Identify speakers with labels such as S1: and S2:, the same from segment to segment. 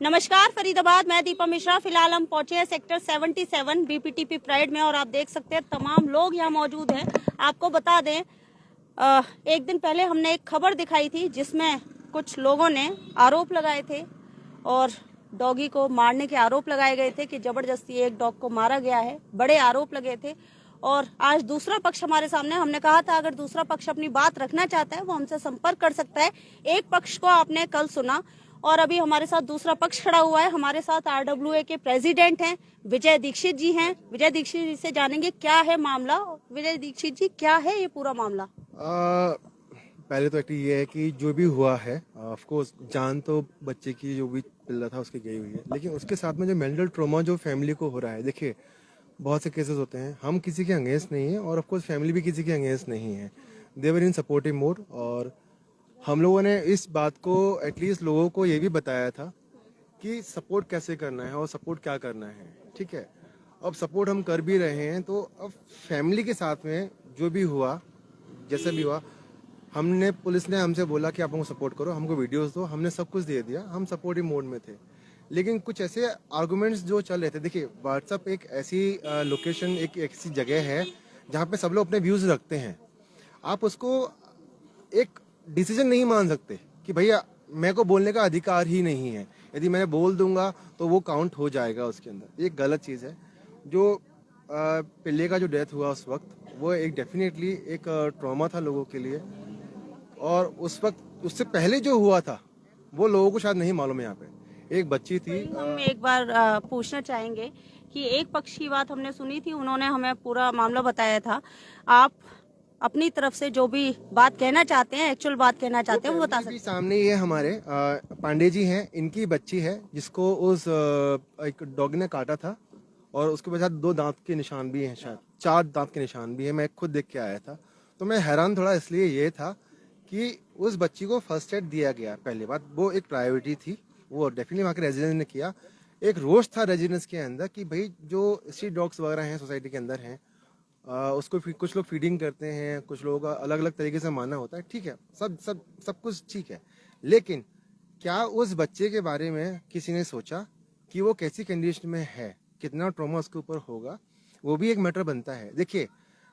S1: नमस्कार फरीदाबाद, मैं दीपा मिश्रा। फिलहाल हम पहुंचे हैं सेक्टर 77 बीपीटीपी प्राइड में और आप देख सकते हैं तमाम लोग यहाँ मौजूद हैं। आपको बता दें, एक दिन पहले हमने एक खबर दिखाई थी जिसमें कुछ लोगों ने आरोप लगाए थे और डॉगी को मारने के आरोप लगाए गए थे कि जबरदस्ती एक डॉग को मारा गया है। बड़े आरोप लगे थे और आज दूसरा पक्ष हमारे सामने। हमने कहा था अगर दूसरा पक्ष अपनी बात रखना चाहता है वो हमसे संपर्क कर सकता है। एक पक्ष को आपने कल सुना और अभी हमारे साथ दूसरा पक्ष खड़ा हुआ है। हमारे साथ आरडब्ल्यूए के प्रेसिडेंट हैं विजय दीक्षित जी हैं। विजय दीक्षित जी से जानेंगे क्या है मामला। विजय दीक्षित जी, क्या है ये पूरा मामला?
S2: पहले तो एक्चुअली ये है कि जो भी हुआ है, ऑफ कोर्स जान तो बच्चे की जो भी पिल्ला था उसकी गई हुई है, लेकिन उसके साथ में जो मेंटल ट्रॉमा जो फैमिली को हो रहा है, देखिए बहुत से केसेस होते हैं। हम किसी के अगेंस्ट नहीं है और ऑफ कोर्स फैमिली भी किसी के अगेंस्ट नहीं है। देवर इन सपोर्टिव मोड और हम लोगों ने इस बात को एटलीस्ट लोगों को ये भी बताया था कि सपोर्ट कैसे करना है और सपोर्ट क्या करना है। ठीक है, अब सपोर्ट हम कर भी रहे हैं, तो अब फैमिली के साथ में जो भी हुआ, जैसे भी हुआ, हमने पुलिस ने हमसे बोला कि आप हमको सपोर्ट करो, हमको वीडियोस दो, हमने सब कुछ दे दिया, हम सपोर्टिव मोड में थे। लेकिन कुछ ऐसे आर्गुमेंट्स जो चल रहे थे, देखिए व्हाट्सअप एक ऐसी लोकेशन, एक ऐसी जगह है जहाँ पे सब लोग अपने व्यूज रखते हैं। आप उसको एक डिसीजन नहीं मान सकते कि भैया मेरे को बोलने का अधिकार ही नहीं है, यदि मैं बोल दूंगा तो वो काउंट हो जाएगा उसके अंदर। ये गलत चीज़ है। जो पिल्ले का जो डेथ हुआ उस वक्त, वो एक डेफिनेटली एक ट्रॉमा था लोगों के लिए, और उस वक्त उससे पहले जो हुआ था वो लोगों को शायद नहीं मालूम है। यहाँ पे एक बच्ची थी।
S1: हम एक बार पूछना चाहेंगे कि एक पक्ष की बात हमने सुनी थी, उन्होंने हमें पूरा मामला बताया था। आप अपनी तरफ से जो भी बात कहना चाहते हैं, एक्चुअल बात कहना चाहते हैं, वो बता सकते हैं।
S2: सामने ये हमारे पांडे जी हैं, इनकी बच्ची है जिसको उस एक डॉग ने काटा था और उसके बाद 2 दांत के निशान भी हैं, शायद 4 दांत के निशान भी है। मैं खुद देख के आया था, तो मैं हैरान थोड़ा इसलिए ये था कि उस बच्ची को फर्स्ट एड दिया गया। पहली बात, वो एक प्रायोरिटी थी, वो डेफिनेटली वहाँ के रेजिडेंट ने किया। एक रोष था रेजिडेंट्स के अंदर कि भाई जो स्ट्रीट डॉग्स वगैरह हैं सोसाइटी के अंदर हैं, उसको कुछ लोग फीडिंग करते हैं, कुछ लोगों का अलग अलग तरीके से मानना होता है। ठीक है, सब कुछ ठीक है, लेकिन क्या उस बच्चे के बारे में किसी ने सोचा कि वो कैसी कंडीशन में है, कितना ट्रॉमा उसके ऊपर होगा? वो भी एक मैटर बनता है। देखिए,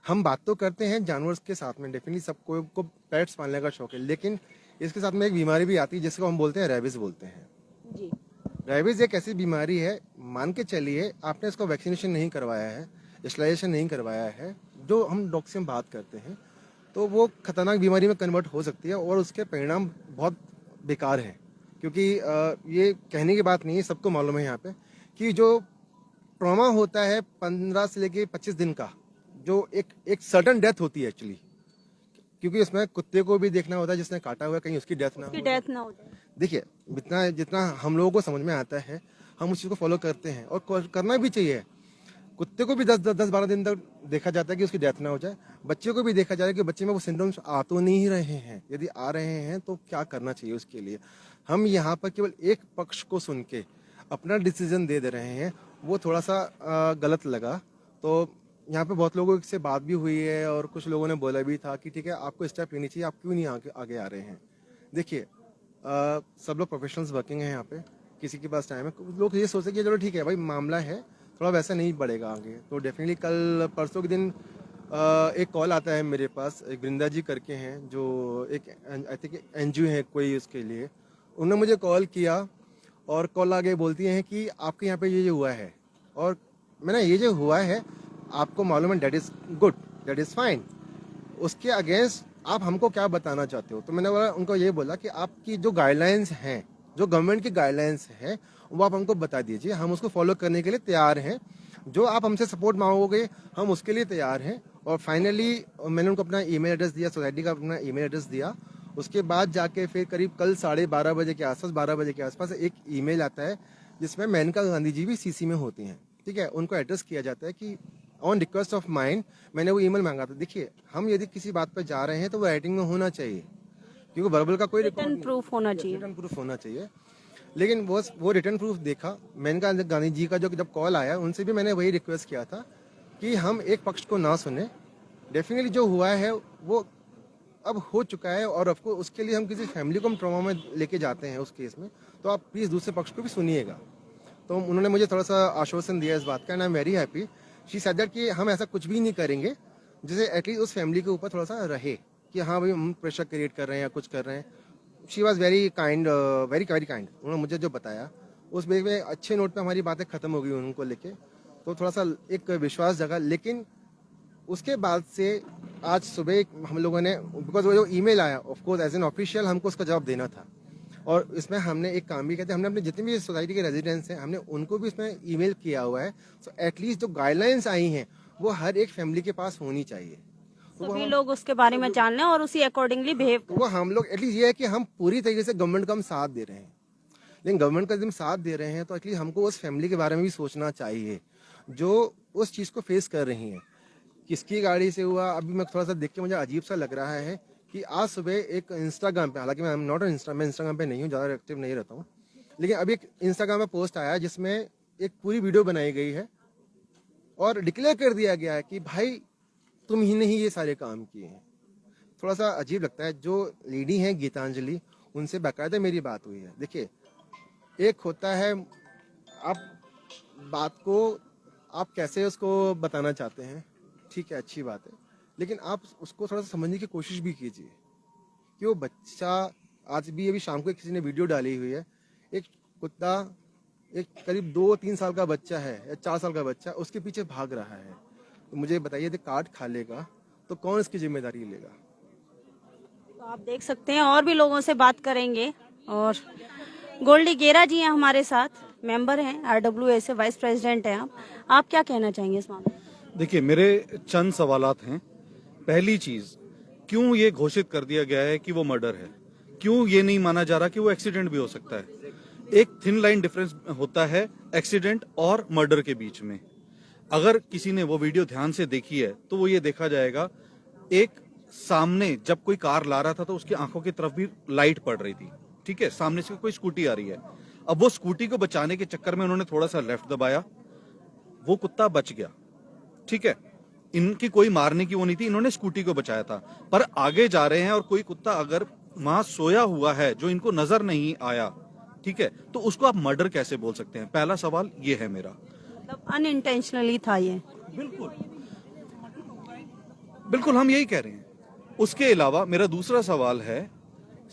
S2: हम बात तो करते हैं जानवर के साथ में, डेफिनेटली सबको को पेट्स पालने का शौक है, लेकिन इसके साथ में एक बीमारी भी आती है जिसको हम बोलते हैं रेबीज बोलते हैं
S1: जी।
S2: रेबीज एक ऐसी बीमारी है, मान के चलिए आपने इसको वैक्सीनेशन नहीं करवाया है, स्टरलाइजेशन नहीं करवाया है, जो हम डॉक्टर से बात करते हैं, तो वो खतरनाक बीमारी में कन्वर्ट हो सकती है और उसके परिणाम बहुत बेकार हैं। क्योंकि ये कहने की बात नहीं है, सबको मालूम है यहाँ पे कि जो ट्रॉमा होता है 15 से लेके 25 दिन का, जो एक सर्टन डेथ होती है एक्चुअली, क्योंकि उसमें कुत्ते को भी देखना होता है जिसने काटा हुआ है, कहीं उसकी डेथ ना हो जाए। देखिए, जितना हम लोगों को समझ में आता है हम उस चीज़ को फॉलो करते हैं और करना भी चाहिए। कुत्ते को भी 10-12 दिन तक देखा जाता है कि उसकी डेथ ना हो जाए। बच्चे को भी देखा जाए कि बच्चे में वो सिम्टम्स आ तो नहीं रहे हैं, यदि आ रहे हैं तो क्या करना चाहिए उसके लिए। हम यहाँ पर केवल एक पक्ष को सुन के अपना डिसीजन दे रहे हैं, वो थोड़ा सा गलत लगा। तो यहाँ पे बहुत लोगों से बात भी हुई है और कुछ लोगों ने बोला भी था कि ठीक है, आपको स्टेप लेनी चाहिए, आप क्यों नहीं आगे आ रहे हैं। देखिए, सब लोग प्रोफेशनल्स वर्किंग हैं यहाँ पे, किसी के पास टाइम है। लोग ये सोचते कि चलो ठीक है भाई, मामला है, थोड़ा वैसा नहीं बढ़ेगा आगे। तो डेफिनेटली कल परसों के दिन एक कॉल आता है मेरे पास, एक वृंदा जी करके हैं जो एक आई थिंक NGO है कोई, उसके लिए उन्होंने मुझे कॉल किया और कॉल आगे बोलती हैं कि आपके यहाँ पे ये हुआ है, और मैंने ये जो हुआ है आपको मालूम है, that is good, that is fine, उसके अगेंस्ट आप हमको क्या बताना चाहते हो? तो मैंने बोला, उनको ये बोला कि आपकी जो गाइडलाइंस हैं, जो गवर्नमेंट की गाइडलाइंस हैं, वो आप हमको बता दीजिए, हम उसको फॉलो करने के लिए तैयार हैं। जो आप हमसे सपोर्ट मांगोगे हम उसके लिए तैयार हैं। और फाइनली मैंने उनको अपना ईमेल एड्रेस दिया, सोसाइटी का अपना ईमेल एड्रेस दिया। उसके बाद जाके फिर करीब कल 12:30 बजे के आसपास, 12 बजे के आसपास एक ईमेल आता है जिसमें मेनका गांधी जी भी CC में होती हैं। ठीक है, उनको एड्रेस किया जाता है कि ऑन रिक्वेस्ट ऑफ माइंड मैंने वो ईमेल मांगा था। देखिए, हम यदि किसी बात पर जा रहे हैं तो वो राइटिंग में होना चाहिए, क्योंकि वर्बल का कोई
S1: रिटर्न प्रूफ होना चाहिए।
S2: रिटर्न प्रूफ होना चाहिए। लेकिन वो रिटर्न प्रूफ देखा मेनका गांधी जी का, जो जब कॉल आया उनसे भी मैंने वही रिक्वेस्ट किया था कि हम एक पक्ष को ना सुने। डेफिनेटली जो हुआ है वो अब हो चुका है, और आपको उसके लिए हम किसी फैमिली को हम ट्रॉमा में लेके जाते हैं उस केस में, तो आप प्लीज़ दूसरे पक्ष को भी सुनिएगा। तो उन्होंने मुझे थोड़ा सा आश्वासन दिया इस बात का, and I am very happy. She said that कि हम ऐसा कुछ भी नहीं करेंगे जिसे एटलीस्ट उस फैमिली के ऊपर थोड़ा सा रहे कि हाँ भाई हम प्रेशर क्रिएट कर रहे हैं या कुछ कर रहे हैं। She was very kind, very very kind. उन्होंने मुझे जो बताया उस बेस में अच्छे नोट पे हमारी बातें खत्म हो गई उनको लेके, तो थोड़ा सा एक विश्वास जगा। लेकिन उसके बाद से आज सुबह हम लोगों ने, बिकॉज वो जो ईमेल आया of course as an official हमको उसका जवाब देना था, और इसमें हमने एक काम भी किया था, हमने अपने जितने भी सोसाइटी के रेजिडेंट्स हैं हमने उनको भी इसमें ईमेल किया हुआ है। सो एटलीस्ट जो गाइडलाइंस आई हैं वो हर एक फैमिली के पास होनी चाहिए,
S1: सभी लोग उसके बारे में जान लें और उसी अकॉर्डिंगली बिहेव
S2: तो वो हम लोग एटलीस्ट ये है कि हम पूरी तरीके से गवर्नमेंट का हम साथ दे रहे हैं। लेकिन गवर्नमेंट का जब हम साथ दे रहे हैं तो एटलीस्ट हमको उस फैमिली के बारे में भी सोचना चाहिए जो उस चीज़ को फेस कर रही हैं। किसकी गाड़ी से हुआ, अभी मैं थोड़ा सा देख के मुझे अजीब सा लग रहा है कि आज सुबह एक इंस्टाग्राम पे, हालांकि मैं नॉट मैं इंस्टाग्राम पे नहीं हूँ, ज़्यादा एक्टिव नहीं रहता हूँ, लेकिन अभी एक इंस्टाग्राम पे पोस्ट आया जिसमें एक पूरी वीडियो बनाई गई है और डिक्लेयर कर दिया गया है कि भाई तुम ही नहीं ये सारे काम किए हैं। थोड़ा सा अजीब लगता है। जो लेडी हैं गीतांजलि, उनसे बाकायदा मेरी बात हुई है। देखिए, एक होता है आप बात को आप कैसे उसको बताना चाहते हैं, ठीक है, अच्छी बात है, लेकिन आप उसको थोड़ा सा समझने की कोशिश भी कीजिए कि वो बच्चा, आज भी अभी शाम को किसी ने वीडियो डाली हुई है, एक कुत्ता एक करीब 2-3 साल का बच्चा है या 4 साल का बच्चा उसके पीछे भाग रहा है। तो मुझे बताइए, यदि काट खा लेगा तो कौन इसकी जिम्मेदारी लेगा?
S1: तो आप देख सकते हैं और भी लोगों से बात करेंगे। और गोल्डी गेरा जी हैं हमारे साथ, मेंबर हैं RWA, वाइस प्रेसिडेंट हैं आप क्या कहना चाहेंगे इस मामले में?
S3: देखिए, मेरे चंद सवालात हैं। पहली चीज, क्यों ये घोषित कर दिया गया है कि वो मर्डर है? क्यों ये नहीं माना जा रहा कि वो एक्सीडेंट भी हो सकता है? एक थिन लाइन डिफरेंस होता है एक्सीडेंट और मर्डर के बीच में। अगर किसी ने वो वीडियो ध्यान से देखी है तो वो ये देखा जाएगा, एक सामने जब कोई कार ला रहा था तो उसकी आंखों की तरफ भी लाइट पड़ रही थी, ठीक है, सामने से कोई स्कूटी आ रही है। अब वो स्कूटी को बचाने के चक्कर में उन्होंने थोड़ा सा लेफ्ट दबाया, वो कुत्ता बच गया, ठीक है, इनकी कोई मारने की वो नहीं थी, इन्होंने स्कूटी को बचाया था। पर आगे जा रहे हैं और कोई कुत्ता अगर वहां सोया हुआ है जो इनको नजर नहीं आया, ठीक है, तो उसको आप मर्डर कैसे बोल सकते हैं? पहला सवाल ये है मेरा।
S1: मतलब अनइंटेंशनली था ये?
S3: बिल्कुल बिल्कुल, हम यही कह रहे हैं। उसके अलावा मेरा दूसरा सवाल है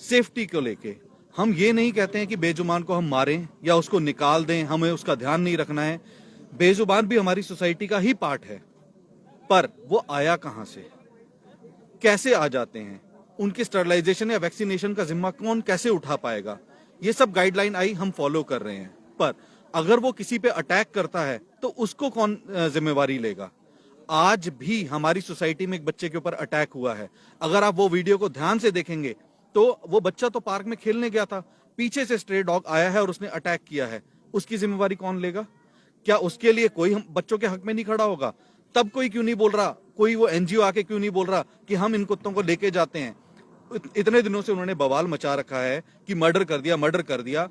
S3: सेफ्टी को लेके। हम ये नहीं कहते हैं कि बेजुबान को हम मारें या उसको निकाल दें, हमें उसका ध्यान नहीं रखना है। बेजुबान भी हमारी सोसाइटी का ही पार्ट है, पर वो आया कहां से, कैसे आ जाते हैं, उनकी स्टरलाइजेशन या वैक्सीनेशन का जिम्मा कौन कैसे उठा पाएगा? ये सब गाइडलाइन आई, हम फॉलो कर रहे हैं। पर अगर वो किसी पे अटैक करता है तो उसको कौन जिम्मेवारी लेगा? आज भी हमारी सोसाइटी में एक बच्चे के ऊपर अटैक हुआ है। अगर आप वो वीडियो को ध्यान से देखेंगे तो वो बच्चा तो पार्क में खेलने गया था, पीछे से स्ट्रे डॉग आया है और उसने अटैक किया है। उसकी जिम्मेवारी कौन लेगा? क्या उसके लिए कोई हम बच्चों के हक में नहीं खड़ा होगा? तब कोई क्यों नहीं बोल रहा, कोई वो एनजीओ आके क्यों नहीं बोल रहा कि हम इन कुत्तों को लेके जाते हैं? इतने दिनों से उन्होंने बवाल मचा रखा है कि मर्डर कर दिया, मर्डर कर दिया।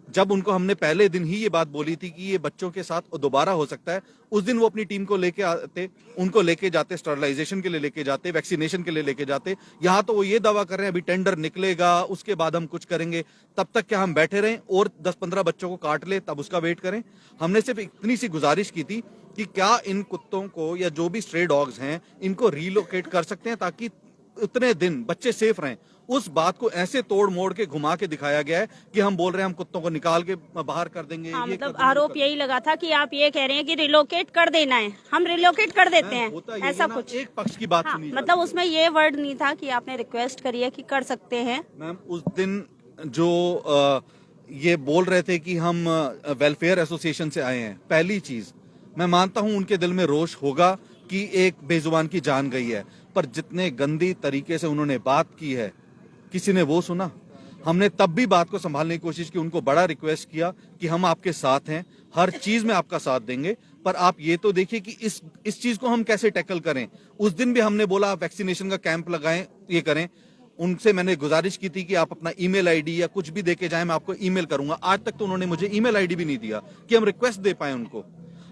S3: जब उनको हमने पहले दिन ही ये बात बोली थी कि ये बच्चों के साथ दोबारा हो सकता है, उस दिन वो अपनी टीम को लेके आते, उनको लेके जाते, स्टरलाइजेशन के लिए लेके जाते, वैक्सीनेशन के लिए लेके जाते। यहाँ तो वो ये दावा कर रहे हैं अभी टेंडर निकलेगा उसके बाद हम कुछ करेंगे। तब तक क्या हम बैठे रहें और 10-15 बच्चों को काट ले तब उसका वेट करें? हमने सिर्फ इतनी सी गुजारिश की थी कि क्या इन कुत्तों को या जो भी स्ट्रे डॉग्स हैं इनको रिलोकेट कर सकते हैं ताकि उतने दिन बच्चे सेफ रहें। उस बात को ऐसे तोड़ मोड़ के घुमा के दिखाया गया है कि हम बोल रहे हैं हम कुत्तों को निकाल के बाहर कर देंगे।
S1: हाँ, मतलब आरोप यही लगा था कि आप ये कह रहे हैं कि रिलोकेट कर देना है, हम रिलोकेट कर देते हैं, ऐसा कुछ।
S3: एक पक्ष की बात सुनी
S1: मतलब उसमें ये वर्ड नहीं था कि आपने रिक्वेस्ट करी है कि कर सकते हैं।
S3: मैम, उस दिन जो ये बोल रहे थे कि हम वेलफेयर एसोसिएशन से आए हैं, पहली चीज मैं मानता हूं उनके दिल में रोष होगा कि एक बेजुबान की जान गई है, पर जितने गंदी तरीके से उन्होंने बात की है किसी ने वो सुना? हमने तब भी बात को संभालने की कोशिश की, उनको बड़ा रिक्वेस्ट किया कि हम आपके साथ हैं, हर चीज में आपका साथ देंगे, पर आप ये तो देखिए कि इस चीज को हम कैसे टैकल करें। उस दिन भी हमने बोला आप वैक्सीनेशन का कैंप लगाएं, ये करें। उनसे मैंने गुजारिश की थी कि आप अपना ईमेल आईडी या कुछ भी देके जाएं, मैं आपको ईमेल करूंगा। आज तक तो उन्होंने मुझे ईमेल आईडी भी नहीं दिया कि हम रिक्वेस्ट दे पाए उनको।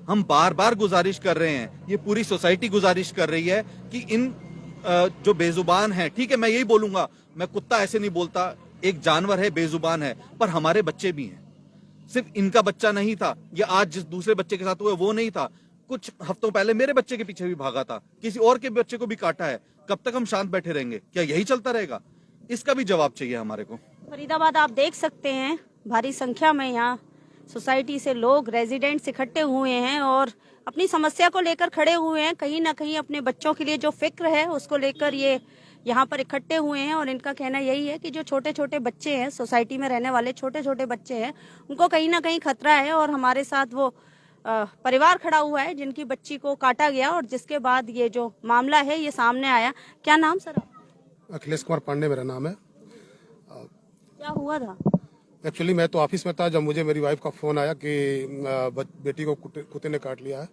S3: हम बार बार गुजारिश कर रहे हैं, ये पूरी सोसाइटी गुजारिश कर रही है कि इन जो बेजुबान है, ठीक है मैं यही बोलूंगा, मैं कुत्ता ऐसे नहीं बोलता, एक जानवर है, बेजुबान है, पर हमारे बच्चे भी हैं। सिर्फ इनका बच्चा नहीं था, ये आज जिस दूसरे बच्चे के साथ हुआ वो नहीं था, कुछ हफ्तों पहले मेरे बच्चे के पीछे भी भागा था, किसी और के बच्चे को भी काटा है। कब तक हम शांत बैठे रहेंगे? क्या यही चलता रहेगा? इसका भी जवाब चाहिए हमारे को।
S1: फरीदाबाद आप देख सकते हैं, भारी संख्या में यहाँ सोसाइटी से लोग, रेजिडेंट्स इकट्ठे हुए हैं और अपनी समस्या को लेकर खड़े हुए हैं। कहीं ना कहीं अपने बच्चों के लिए जो फिक्र है उसको लेकर ये यहाँ पर इकट्ठे हुए हैं और इनका कहना यही है कि जो छोटे छोटे बच्चे हैं, सोसाइटी में रहने वाले छोटे छोटे बच्चे हैं, उनको कहीं ना कहीं खतरा है। और हमारे साथ वो परिवार खड़ा हुआ है जिनकी बच्ची को काटा गया और जिसके बाद ये जो मामला है ये सामने आया। क्या नाम सर?
S4: अखिलेश कुमार पांडे मेरा नाम है।
S1: क्या हुआ था?
S4: एक्चुअली मैं तो ऑफिस में था जब मुझे मेरी वाइफ का फोन आया कि बेटी को कुत्ते ने काट लिया है।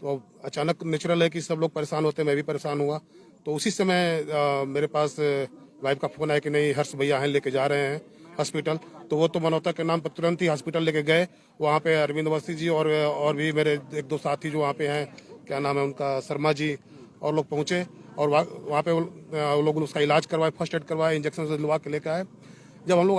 S4: तो अचानक नेचुरल है कि सब लोग परेशान होते हैं, मैं भी परेशान हुआ। तो उसी समय मेरे पास वाइफ का फोन आया कि नहीं हर्ष भैया हैं, लेके जा रहे हैं हॉस्पिटल। तो वो तो मनोता के नाम पर तुरंत ही हॉस्पिटल लेके गए। वहाँ पे अरविंद अवस्थी जी और भी मेरे एक दो साथी जो वहाँ पे हैं, क्या नाम है उनका, शर्मा जी, और लोग पहुँचे और वहाँ पे वो लोग उसका इलाज करवाए, फर्स्ट एड करवाए, इंजेक्शन से दिलवा के लेकर आए। जब हम लोग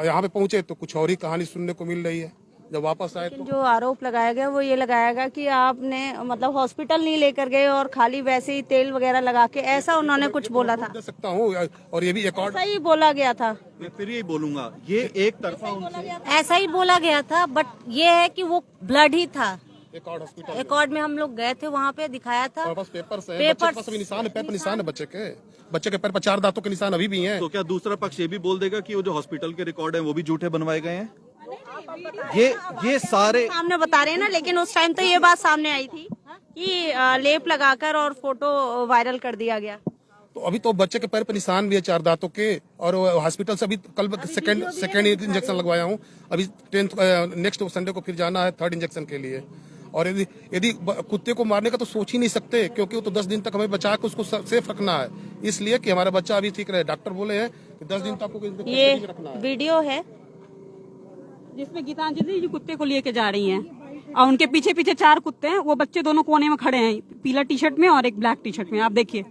S4: यहाँ पे पहुंचे तो कुछ और ही कहानी सुनने को मिल रही है। जब वापस आए तो
S1: जो आरोप लगाया गया वो ये लगाया गया कि आपने मतलब हॉस्पिटल नहीं लेकर गए और खाली वैसे ही तेल वगैरह लगा के, ऐसा उन्होंने कुछ बोला था।
S4: दे सकता हूँ और ये भी एक और
S1: ऐसा ही बोला गया था।
S3: मैं फिर यही बोलूंगा, ये एक तरफा उनसे
S5: ऐसा ही बोला गया था, बट ये है कि वो ब्लड ही था।
S4: एक और हॉस्पिटल
S5: एकॉर्ड में हम लोग गए थे, वहाँ पे दिखाया था।
S4: हमारे पास पेपर्स हैं, बच्चे के पास भी निशान है, पैर पर निशान है बच्चे के पैर पर 4 दांतों के निशान अभी भी हैं।
S3: तो क्या दूसरा पक्ष ये भी बोल देगा कि वो जो हॉस्पिटल के रिकॉर्ड हैं वो भी झूठे बनवाए गए हैं? ये सारे
S1: सामने बता रहे हैं ना, लेकिन उस टाइम तो ये बात सामने आई थी कि लेप लगाकर और फोटो वायरल कर दिया गया।
S4: तो अभी तो बच्चे के पैर पर निशान भी है 4 दांतों के। और हॉस्पिटल से अभी कल सेकेंड इंजेक्शन लगवाया हूँ। अभी 10th नेक्स्ट संडे को फिर जाना है 3rd इंजेक्शन के लिए। और यदि कुत्ते को मारने का तो सोच ही नहीं सकते, क्योंकि वो तो 10 दिन तक हमें बचा के उसको सेफ रखना है, इसलिए कि हमारा बच्चा अभी ठीक रहे। डॉक्टर बोले हैं कि 10 दिन तक को
S1: ये वीडियो है
S6: जिसमें गीतांजलि जी कुत्ते को लेके जा रही हैं और उनके पीछे पीछे 4 कुत्ते हैं। वो बच्चे दोनों कोने में खड़े हैं, पीला टी शर्ट में और एक ब्लैक टी शर्ट में। आप देखिए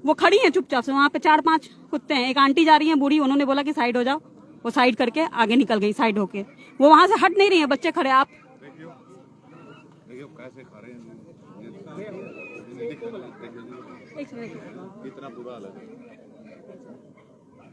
S6: वो खड़ी हैं चुपचाप से। वहाँ पे 4-5 कुत्ते हैं। एक आंटी जा रही है बूढ़ी, उन्होंने बोला कि साइड हो जाओ, वो साइड करके आगे निकल गई साइड होके। वो वहां से हट नहीं रही है, बच्चे खड़े। आप
S3: इतना बुरा हाल है।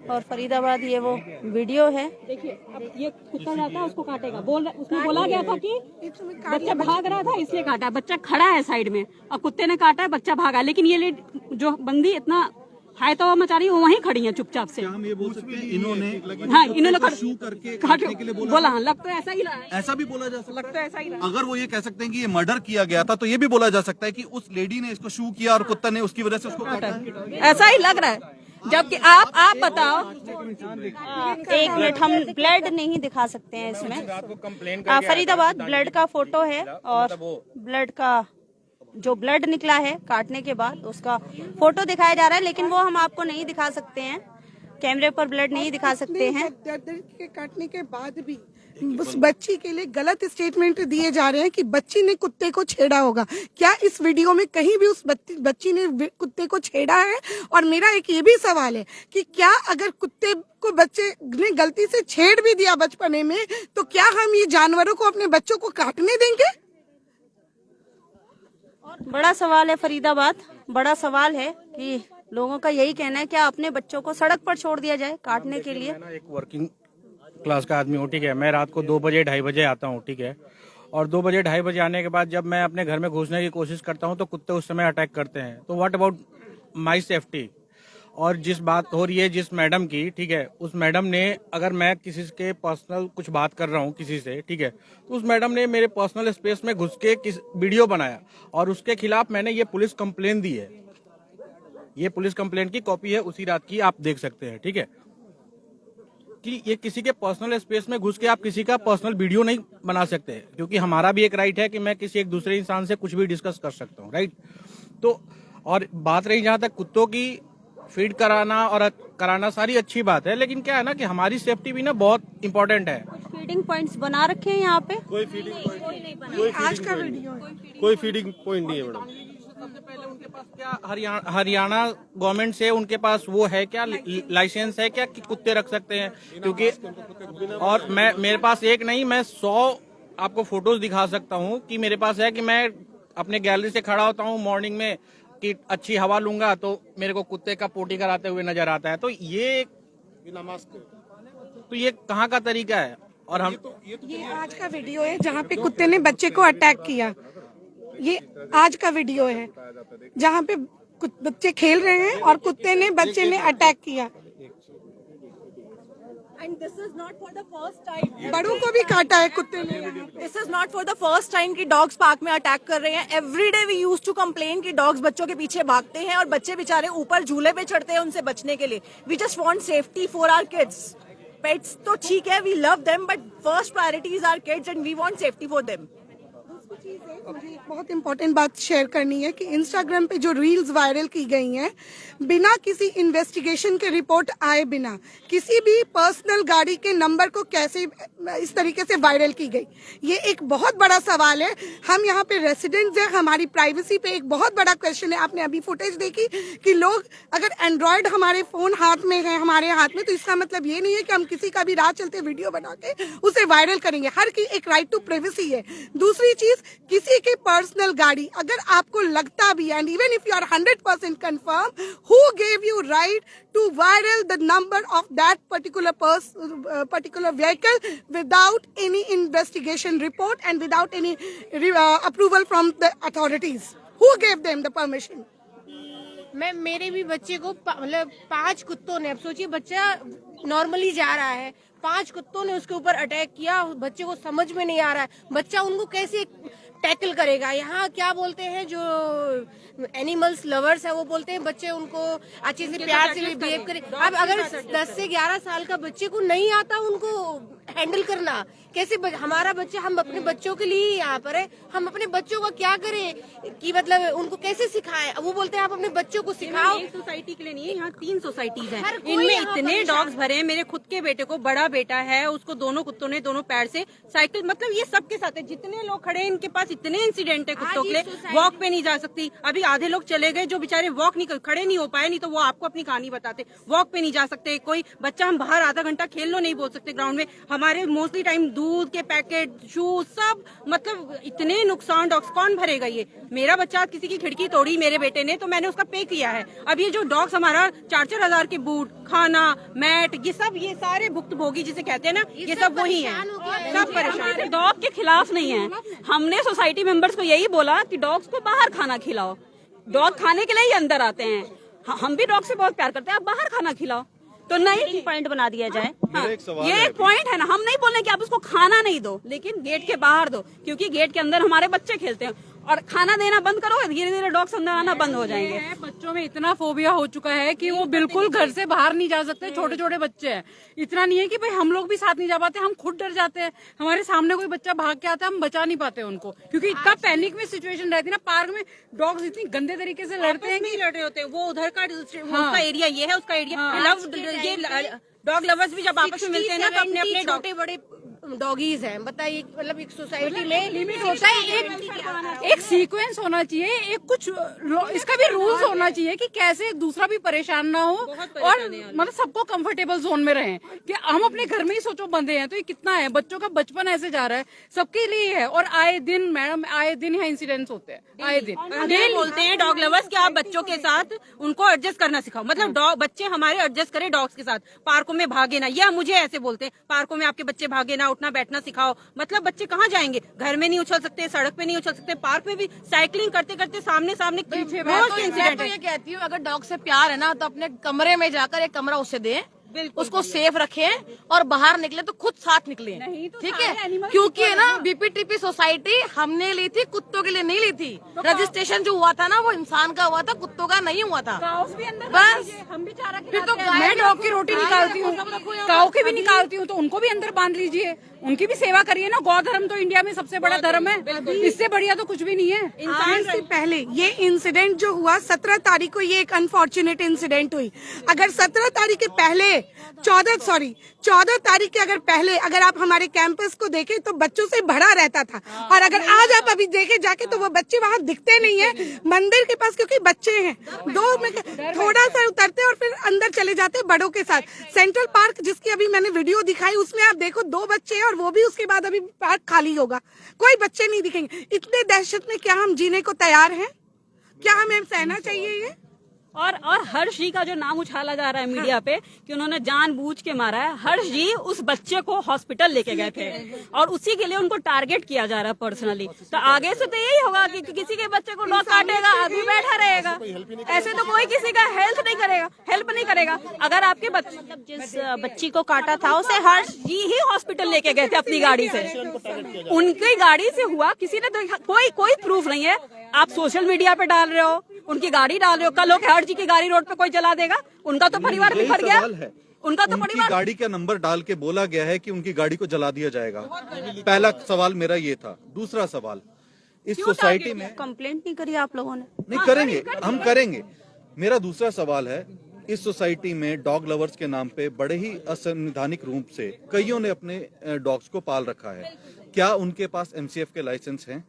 S1: और फरीदाबाद ये वो वीडियो है।
S6: देखिए अब ये कुत्ता जाता है उसको काटेगा। उसमें बोला गया था कि बच्चा भाग रहा था इसलिए काटा। बच्चा खड़ा है साइड में और कुत्ते ने काटा है, बच्चा भागा। लेकिन ये जो बंदी इतना हाय तवा मचा रही है, वो वहीं खड़ी है चुपचाप से।
S3: हम ये बोल सकते हैं इन्होंने शू करके
S6: काटने के लिए बोला। हाँ, लग तो ऐसा ही रहा है।
S3: ऐसा भी बोला जा सकता
S6: लग तो ऐसा ही रहा है।
S3: अगर वो ये कह सकते हैं कि ये मर्डर किया गया था, तो ये भी बोला जा सकता है कि उस लेडी ने इसको शू किया और कुत्ता ने उसकी वजह से उसको काटा है।
S6: ऐसा ही लग रहा है। जबकि आप बताओ।
S1: एक मिनट, हम ब्लड नहीं दिखा सकते हैं इसमें। फरीदाबाद ब्लड का फोटो है और ब्लड का जो ब्लड निकला है काटने के बाद उसका फोटो दिखाया जा रहा है, लेकिन वो हम आपको नहीं दिखा सकते हैं। कैमरे पर ब्लड नहीं दिखा सकते हैं।
S7: दर्द के काटने के बाद भी उस बच्ची के लिए गलत स्टेटमेंट दिए जा रहे हैं कि बच्ची ने कुत्ते को छेड़ा होगा। क्या इस वीडियो में कहीं भी उस बच्ची ने कुत्ते को छेड़ा है? और मेरा एक ये भी सवाल है कि क्या अगर कुत्ते को बच्चे ने गलती से छेड़ भी दिया बचपने में, तो क्या हम ये जानवरों को अपने बच्चों को काटने देंगे?
S1: बड़ा सवाल है फरीदाबाद, बड़ा सवाल है कि लोगों का यही कहना है क्या अपने बच्चों को सड़क पर छोड़ दिया जाए काटने के लिए।
S8: एक वर्किंग क्लास का आदमी हूँ, ठीक है। मैं रात को 2 बजे 2:30 बजे आता हूँ, ठीक है। और 2 बजे 2:30 बजे आने के बाद जब मैं अपने घर में घुसने की कोशिश करता हूँ तो कुत्ते उस समय अटैक करते हैं। तो व्हाट अबाउट माई सेफ्टी? और जिस बात हो रही है जिस मैडम की, ठीक है, उस मैडम ने, अगर मैं किसी के पर्सनल कुछ बात कर रहा हूँ किसी से, ठीक है, तो उस मैडम ने मेरे पर्सनल स्पेस में घुस के वीडियो बनाया और उसके खिलाफ मैंने ये पुलिस कंप्लेन दी है। ये पुलिस कंप्लेन की कॉपी है उसी रात की, आप देख सकते हैं, ठीक है। कि ये किसी के पर्सनल स्पेस में घुस के आप किसी का पर्सनल वीडियो नहीं बना सकते, क्योंकि हमारा भी एक राइट है कि मैं किसी एक दूसरे इंसान से कुछ भी डिस्कस कर सकता हूँ, राइट। तो और बात रही जहाँ तक कुत्तों की, फीड कराना और कराना सारी अच्छी बात है, लेकिन क्या है ना कि हमारी सेफ्टी भी ना बहुत इंपॉर्टेंट है।
S1: फीडिंग पॉइंट्स बना रखे हैं यहाँ पे।
S4: कोई फीडिंग पॉइंट नहीं है मैडम।
S8: सबसे पहले उनके क्या हरियाणा गवर्नमेंट से उनके पास वो है क्या, लाइसेंस है क्या कि कुत्ते रख सकते हैं? क्योंकि और मेरे पास एक नहीं, मैं 100 आपको फोटोज दिखा सकता हूँ कि मेरे पास है कि मैं अपने गैलरी से खड़ा होता हूँ मॉर्निंग में कि अच्छी हवा लूंगा तो मेरे को कुत्ते का पोटी कराते हुए नजर आता है। तो ये कहाँ का तरीका है? और हम
S7: ये आज का वीडियो है जहाँ पे कुत्ते ने बच्चे को अटैक किया। ये आज का वीडियो है जहाँ पे बच्चे खेल रहे हैं और कुत्ते ने बच्चे ने अटैक किया।
S9: And this is not for the first time.
S7: बड़ों को भी काटा है कुत्ते ने।
S9: This is not for the first time कि डॉग्स पार्क में अटैक कर रहे हैं। Every day we use to complain कि डॉग्स बच्चों के पीछे भागते हैं और बच्चे बेचारे ऊपर झूले पे चढ़ते हैं उनसे बचने के लिए। We just want safety for our kids. Pets तो ठीक है, we love them, but first priority is our kids and we want safety for them.
S7: मुझे एक बहुत इंपॉर्टेंट बात शेयर करनी है कि इंस्टाग्राम पे जो रील्स वायरल की गई हैं, बिना किसी इन्वेस्टिगेशन के रिपोर्ट आए बिना किसी भी पर्सनल गाड़ी के नंबर को कैसे इस तरीके से वायरल की गई, ये एक बहुत बड़ा सवाल है। हम यहाँ पे रेसिडेंट्स हैं, हमारी प्राइवेसी पे एक बहुत बड़ा क्वेश्चन है। आपने अभी फुटेज देखी कि लोग अगर एंड्रॉयड हमारे फोन हाथ में है, हमारे हाथ में, तो इसका मतलब ये नहीं है कि हम किसी का भी राह चलते वीडियो बना के उसे वायरल करेंगे। हर की एक राइट टू प्राइवेसी है। दूसरी चीज, किसी के पर्सनल गाड़ी अगर आपको लगता भी है, and even if you are 100% confirm, who gave you right to viral the number of that particular vehicle without any investigation report and without any approval from the authorities? Who gave them the permission?
S10: Ma'am, मेरे भी बच्चे को मतलब 5 कुत्तों ने, अब सोचिए बच्चा नॉर्मली जा रहा है, 5 कुत्तों ने उसके ऊपर अटैक किया। बच्चे को समझ में नहीं आ रहा है बच्चा उनको कैसे टैकल करेगा। यहाँ क्या बोलते हैं जो एनिमल्स लवर्स है वो बोलते हैं बच्चे उनको अच्छे से प्यार से बिहेव करें। अब अगर 10 से 11 साल का बच्चे को नहीं आता उनको हैंडल करना, कैसे हमारा बच्चा, हम अपने बच्चों के लिए यहाँ पर है, हम अपने बच्चों को क्या करें कि मतलब उनको कैसे सिखाएं। वो बोलते हैं आप अपने बच्चों को सिखाओ।
S6: एक सोसाइटी के लिए नहीं है, यहाँ 3 सोसाइटीज हैं, इनमें इतने डॉग्स भरे हैं। मेरे खुद के बेटे को, बड़ा बेटा है, उसको दोनों कुत्तों ने दोनों पैर से साइकिल, मतलब ये सबके साथ है। जितने लोग खड़े हैं इनके पास इतने इंसिडेंट है कुत्तों के लिए। वॉक पे नहीं जा सकती, अभी आधे लोग चले गए जो बेचारे वॉक नहीं खड़े नहीं हो पाए, नहीं तो वो आपको अपनी कहानी बताते। वॉक पे नहीं जा सकते, कोई बच्चा हम बाहर आधा घंटा खेल लो नहीं बोल सकते ग्राउंड में। हमारे मोस्टली टाइम दूध के पैकेट, शूज, सब मतलब इतने नुकसान डॉग्स कौन भरेगा। ये मेरा बच्चा किसी की खिड़की तोड़ी मेरे बेटे ने तो मैंने उसका पे किया है। अब ये जो डॉग्स हमारा 4-4 हजार के बूट, खाना, मैट, ये सारे भुक्तभोगी जिसे कहते हैं ना, ये सब वही है, सब परेशान। डॉग के खिलाफ नहीं है, हमने सोसाइटी मेंबर्स को यही बोला कि डॉग्स को बाहर खाना खिलाओ। डॉग खाने के लिए ही अंदर आते हैं, हम भी डॉग से बहुत प्यार करते हैं, आप बाहर खाना खिलाओ। तो नहीं पॉइंट बना दिया जाए। हाँ, ये एक पॉइंट है ना, हम नहीं बोल रहे कि आप उसको खाना नहीं दो, लेकिन गेट के बाहर दो, क्योंकि गेट के अंदर हमारे बच्चे खेलते हैं। और खाना देना बंद करो, धीरे धीरे डॉग्स अंदर आना बंद हो जाएंगे। बच्चों में इतना फोबिया हो चुका है कि वो बिल्कुल घर से बाहर नहीं जा सकते। छोटे छोटे बच्चे हैं, इतना नहीं है कि भाई हम लोग भी साथ नहीं जा पाते, हम खुद डर जाते हैं। हमारे सामने कोई बच्चा भाग के आता है, हम बचा नहीं पाते उनको, क्योंकि इतना पैनिक में सिचुएशन रहती है ना। पार्क में डॉग्स इतनी गंदे तरीके से लड़ते हैं कि
S1: लड़ रहे होते हैं। वो उधर का उसका एरिया ये है, उसका एरिया ये डॉग लवर्स भी जब आपस में मिलते हैं ना तो अपने अपने
S10: छोटे बड़े डॉगीज हैं। बताइए, मतलब एक सोसाइटी में लिमिट होता है,
S6: एक सीक्वेंस होना चाहिए, एक कुछ इसका भी रूल्स होना चाहिए कि कैसे दूसरा भी परेशान ना हो और मतलब सबको कंफर्टेबल जोन में रहें। कि हम अपने घर में ही सोचो बंधे हैं तो ये कितना है, बच्चों का बचपन ऐसे जा रहा है, सबके लिए है। और आए दिन मैडम, आए दिन यहाँ इंसिडेंट्स होते हैं, आए दिन
S1: बोलते हैं डॉग लवर्स कि आप बच्चों के साथ उनको एडजस्ट करना सिखाओ। मतलब डॉग बच्चे हमारे एडजस्ट करें डॉग्स के साथ, पार्कों में भागे ना। या मुझे ऐसे बोलते हैं पार्कों में आपके बच्चे भागे ना, उठना बैठना सिखाओ। मतलब बच्चे कहाँ जाएंगे, घर में नहीं उछल सकते, सड़क पे नहीं उछल सकते, पार्क में भी साइकिलिंग करते करते सामने सामने रोज इंसिडेंट है।
S10: ये कहती हूँ अगर डॉग से प्यार है ना तो अपने कमरे में जाकर एक कमरा उसे दें, उसको सेफ रखें और बाहर निकले तो खुद साथ निकले, ठीक है। क्योंकि है ना बीपीटीपी सोसाइटी हमने ली थी, कुत्तों के लिए नहीं ली थी। रजिस्ट्रेशन जो हुआ था ना वो इंसान का हुआ था, कुत्तों का नहीं हुआ था। बस
S6: हम भी चारा फिर तो मैं डॉग की रोटी निकालती हूँ, काऊ की भी निकालती हूँ, तो उनको भी अंदर बांध लीजिए, उनकी भी सेवा करिए ना। गौ धर्म तो इंडिया में सबसे बड़ा धर्म है, इससे बढ़िया तो कुछ भी नहीं है।
S7: इंसान से पहले ये इंसिडेंट जो हुआ 17 तारीख को, ये एक अनफॉर्चुनेट इंसिडेंट हुई। अगर 17 तारीख के पहले 14 तारीख के अगर पहले अगर आप हमारे कैंपस को देखें तो बच्चों से भरा रहता था, और अगर आज आप अभी देखे जाके तो वो बच्चे वहाँ दिखते नहीं है मंदिर के पास, क्योंकि बच्चे हैं 2 में थोड़ा सा उतरते हैं और फिर अंदर चले जाते हैं बड़ों के साथ। सेंट्रल पार्क जिसकी अभी मैंने वीडियो दिखाई उसमें आप देखो 2 बच्चे हैं और वो भी उसके बाद अभी पार्क खाली होगा, कोई बच्चे नहीं दिखेंगे। इतने दहशत में क्या हम जीने को तैयार हैं? क्या हमें सहना चाहिए ये?
S6: और हर्ष जी का जो नाम उछाला जा रहा है मीडिया पे कि उन्होंने जानबूझ के मारा है, हर्ष जी उस बच्चे को हॉस्पिटल लेके गए थे और उसी के लिए उनको टारगेट किया जा रहा है पर्सनली। तो आगे से तो यही होगा कि किसी के बच्चे को डॉग काटेगा अभी बैठा रहेगा, ऐसे तो कोई किसी का हेल्प नहीं करेगा। अगर आपके बच्चे
S1: मतलब जिस बच्ची को काटा था उसे हर्ष
S6: जी ही हॉस्पिटल लेके गए थे अपनी गाड़ी से, उनकी गाड़ी से हुआ, किसी ने तो कोई प्रूफ नहीं है। आप सोशल मीडिया पे डाल रहे हो, उनकी गाड़ी डाल रहे हो, कल लोग हर्ष जी की गाड़ी रोड पे कोई चला देगा, उनका तो परिवार बिखर गया। उनका तो
S3: उनकी
S6: परिवार
S3: गाड़ी का नंबर डाल के बोला गया है कि उनकी गाड़ी को जला दिया जाएगा। पहला सवाल मेरा ये था। दूसरा सवाल, इस सोसाइटी में
S1: कंप्लेंट नहीं करी आप लोगों ने?
S3: नहीं करेंगे, हम करेंगे। मेरा दूसरा सवाल है, इस सोसाइटी में डॉग लवर्स के नाम पे बड़े ही असंवैधानिक रूप से कईयों ने अपने डॉग्स को पाल रखा है। क्या उनके पास MCF के लाइसेंस हैं?